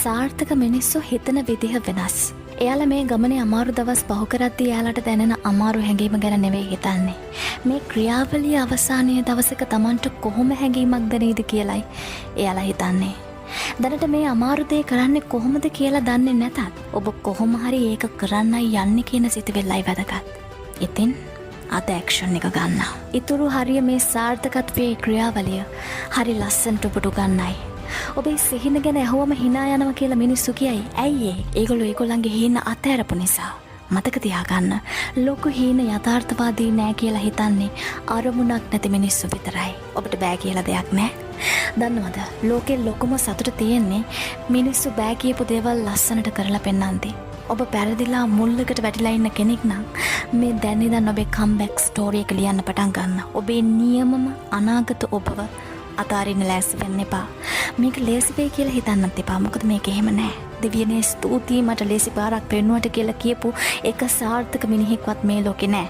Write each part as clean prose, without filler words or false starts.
සාර්ථක මිනිස්සු හිතන විදිහ වෙනස්. එයාලා මේ ගමනේ අමාරු දවස් පහු කරද්දී එයාලට දැනෙන අමාරු හැඟීම ගැන නෙවෙයි හිතන්නේ. මේ ක්‍රියාවලිය අවසානයේ දවසක Tamanට කොහොම හැඟීමක් දැනෙයිද කියලයි එයාලා හිතන්නේ. දැනට මේ අමාරු දේ කරන්නේ කොහොමද කියලා දන්නේ නැතත් ඔබ කොහොම හරි ඒක කරන්නයි යන්නේ කියන සිතුවිල්ලයි වැදගත්. ඉතින් අද ඇක්ෂන් එක ගන්න. ඊතුරු හරිය මේ සාර්ථකත්වයේ ක්‍රියාවලිය හරි ලස්සනට ඔබට ගන්නයි. ඔබේ සිහින ගැන ඇහුවම hina යනවා කියලා මිනිස්සු කියයි. ඇයි ඒ? ඒගොල්ලෝ ඒගොල්ලන්ගේ හීන අතහැරපු නිසා. මතක තියාගන්න. ලොකු හීන යථාර්ථවාදී නෑ කියලා හිතන්නේ අරමුණක් නැති මිනිස්සු විතරයි. ඔබට බෑ කියලා දෙයක් නෑ. දන්නවද? ලෝකේ ලොකුම සතුට තියෙන්නේ මිනිස්සු බෑ කියපු දේවල් ලස්සනට කරලා පෙන්නන්ති. ඔබ පැරදිලා මුල්ලකට වැටිලා ඉන්න කෙනෙක් නම් මේ දැන් ඉඳන් ඔබේ කම්බැක් ස්ටෝරි එක ලියන්න පටන් ගන්න. ඔබේ නියමම අනාගත ඔබව අතාරින්න ලෑස්ති වෙන්න එපා. මේක ලේසි වෙයි කියලා හිතන්නත් එපා. මොකද මේක එහෙම නෑ. දෙවියනේ ස්තුතියි මට ලේසි පාරක් පෙන්නුවට කියලා කියපු එක සාර්ථක මිනිහෙක්වත් මේ ලෝකේ නෑ.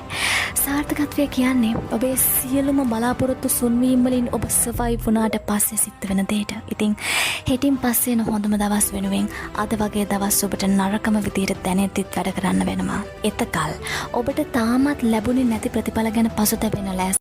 සාර්ථකත්වය කියන්නේ ඔබේ සියලුම බලාපොරොත්තු සුන්වීම් වලින් ඔබ සර්වයිව් වුණාට පස්සේ සිද්ධ වෙන දෙයට. ඉතින් හෙටින් පස්සේ එන හොඳම දවස් වෙනුවෙන් අද වගේ දවස් ඔබට නරකම විදියට දැනෙද්දිත් වැඩ කරන්න වෙනවා. එතකල් ඔබට තාමත් ලැබුණේ නැති ප්‍රතිඵල ගැන පසුතැවෙන්න ලෑස්ති